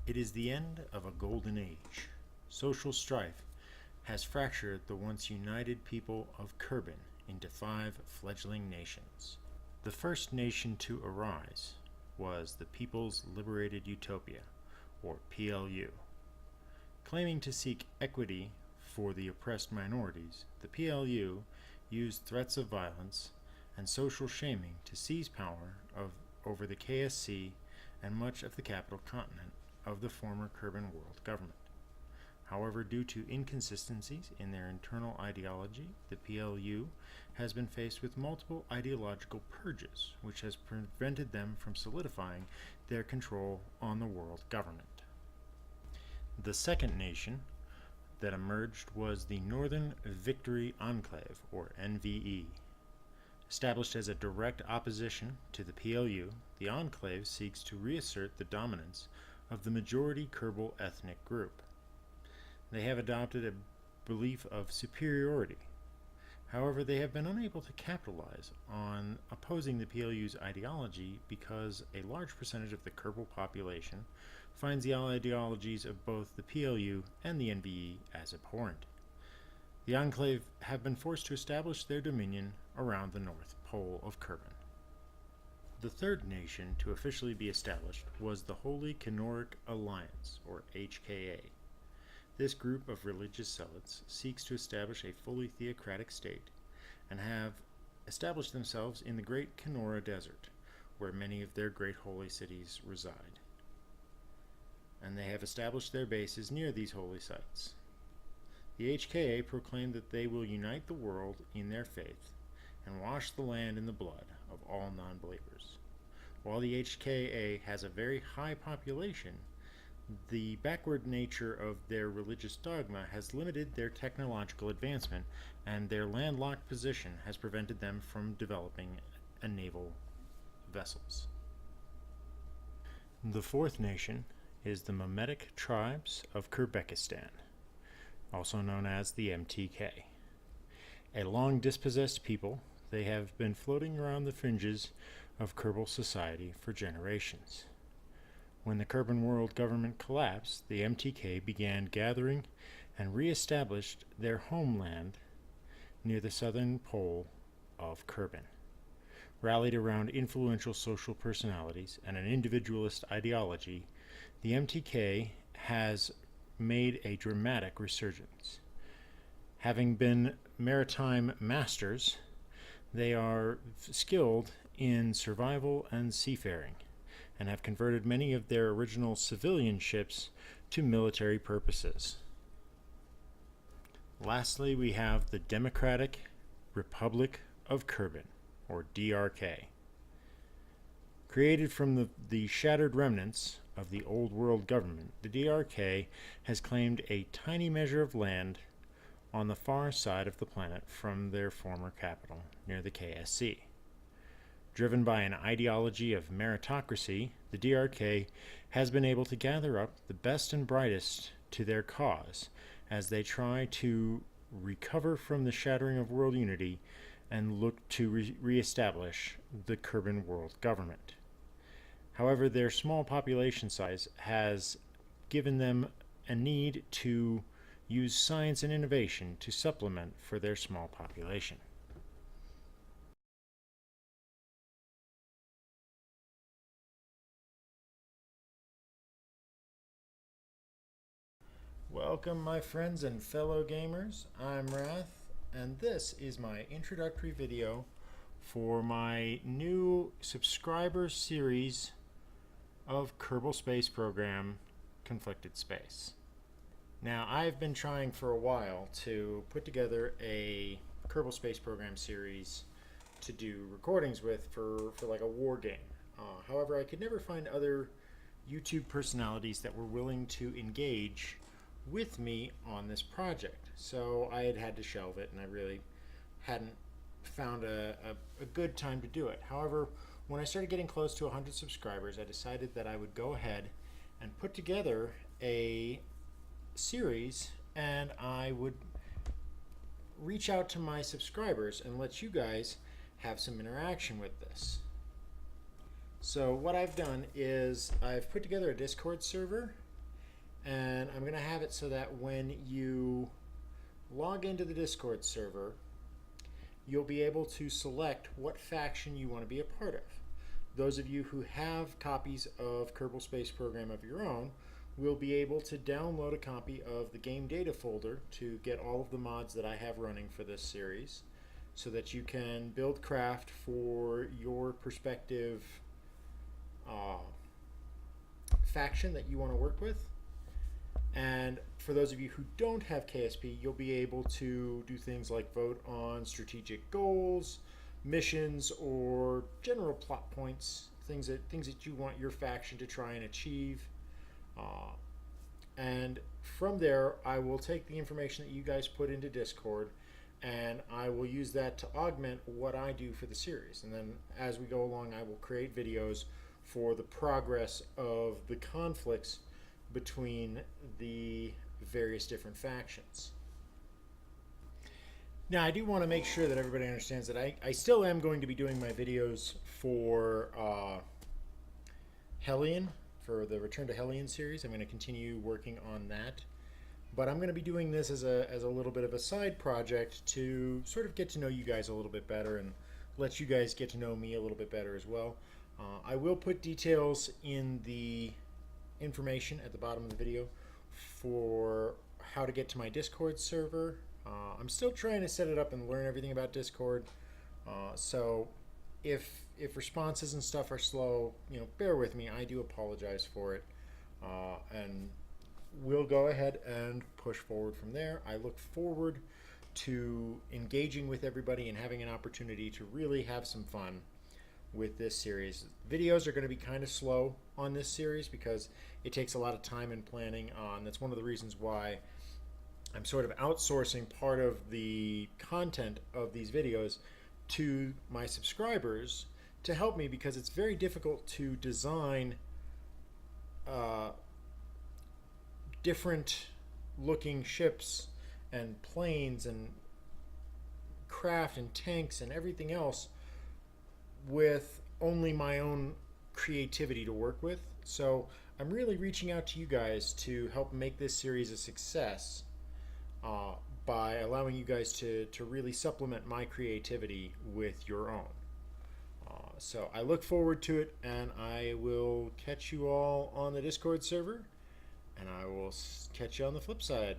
It is the end of a golden age. Social strife has fractured the once united people of Kerbin into 5 fledgling nations. The first nation to arise was the People's Liberated Utopia, or PLU. Claiming to seek equity for the oppressed minorities, the PLU used threats of violence and social shaming to seize power over the KSC and much of the capital continent of the former Kerbin world government. However, due to inconsistencies in their internal ideology, the PLU has been faced with multiple ideological purges, which has prevented them from solidifying their control on the world government. The second nation that emerged was the Northern Victory Enclave, or NVE. Established as a direct opposition to the PLU, the Enclave seeks to reassert the dominance of the majority Kerbal ethnic group. They have adopted a belief of superiority. However, they have been unable to capitalize on opposing the PLU's ideology because a large percentage of the Kerbal population finds the ideologies of both the PLU and the NVE as abhorrent. The Enclave have been forced to establish their dominion around the North Pole of Kerbin. The third nation to officially be established was the Holy Kenoric Alliance, or HKA. This group of religious zealots seeks to establish a fully theocratic state and have established themselves in the Great Kenora Desert, where many of their great holy cities reside. And they have established their bases near these holy sites. The HKA proclaim that they will unite the world in their faith and wash the land in the blood of all non-believers. While the HKA has a very high population, the backward nature of their religious dogma has limited their technological advancement, and their landlocked position has prevented them from developing naval vessels. The fourth nation is the Memetic tribes of Kerbekistan, also known as the MTK. A long dispossessed people, they have been floating around the fringes of Kerbal society for generations. When the Kerbin world government collapsed, the MTK began gathering and re-established their homeland near the southern pole of Kerbin. Rallied around influential social personalities and an individualist ideology, the MTK has made a dramatic resurgence. Having been maritime masters, they are skilled in survival and seafaring, and have converted many of their original civilian ships to military purposes. Lastly, we have the Democratic Republic of Kerbin, or DRK. Created from the shattered remnants of the old world government, the DRK has claimed a tiny measure of land on the far side of the planet from their former capital, near the KSC. Driven by an ideology of meritocracy, the DRK has been able to gather up the best and brightest to their cause as they try to recover from the shattering of world unity and look to re-establish the Kerbin world government. However, their small population size has given them a need to use science and innovation to supplement for their small population. Welcome, my friends and fellow gamers. I'm Wrath, and this is my introductory video for my new subscriber series of Kerbal Space Program, Conflicted Space. Now, I've been trying for a while to put together a Kerbal Space Program series to do recordings with for like a war game. However, I could never find other YouTube personalities that were willing to engage with me on this project. So I had to shelve it, and I really hadn't found a good time to do it. However, when I started getting close to 100 subscribers, I decided that I would go ahead and put together a series, and I would reach out to my subscribers and let you guys have some interaction with this. So what I've done is I've put together a Discord server And I'm going to have it so that when you log into the Discord server, you'll be able to select what faction you want to be a part of. Those of you who have copies of Kerbal Space Program of your own will be able to download a copy of the game data folder to get all of the mods that I have running for this series, so that you can build craft for your perspective faction that you want to work with. And for those of you who don't have KSP, you'll be able to do things like vote on strategic goals, missions, or general plot points, things that you want your faction to try and achieve. And from there, I will take the information that you guys put into Discord, and I will use that to augment what I do for the series. And then as we go along, I will create videos for the progress of the conflicts between the various different factions. Now, I do want to make sure that everybody understands that I still am going to be doing my videos for Hellion, for the Return to Hellion series. I'm going to continue working on that. But I'm going to be doing this as a little bit of a side project to sort of get to know you guys a little bit better and let you guys get to know me a little bit better as well. I will put details in the information at the bottom of the video for how to get to my Discord server. I'm still trying to set it up and learn everything about Discord, so if responses and stuff are slow, bear with me. I do apologize for it, and we'll go ahead and push forward from there. I look forward to engaging with everybody and having an opportunity to really have some fun with this series. Videos are going to be kind of slow on this series because it takes a lot of time and planning on. That's one of the reasons why I'm sort of outsourcing part of the content of these videos to my subscribers to help me, because it's very difficult to design different looking ships and planes and craft and tanks and everything else with only my own creativity to work with. So I'm really reaching out to you guys to help make this series a success by allowing you guys to really supplement my creativity with your own. So I look forward to it, and I will catch you all on the Discord server, and I will catch you on the flip side.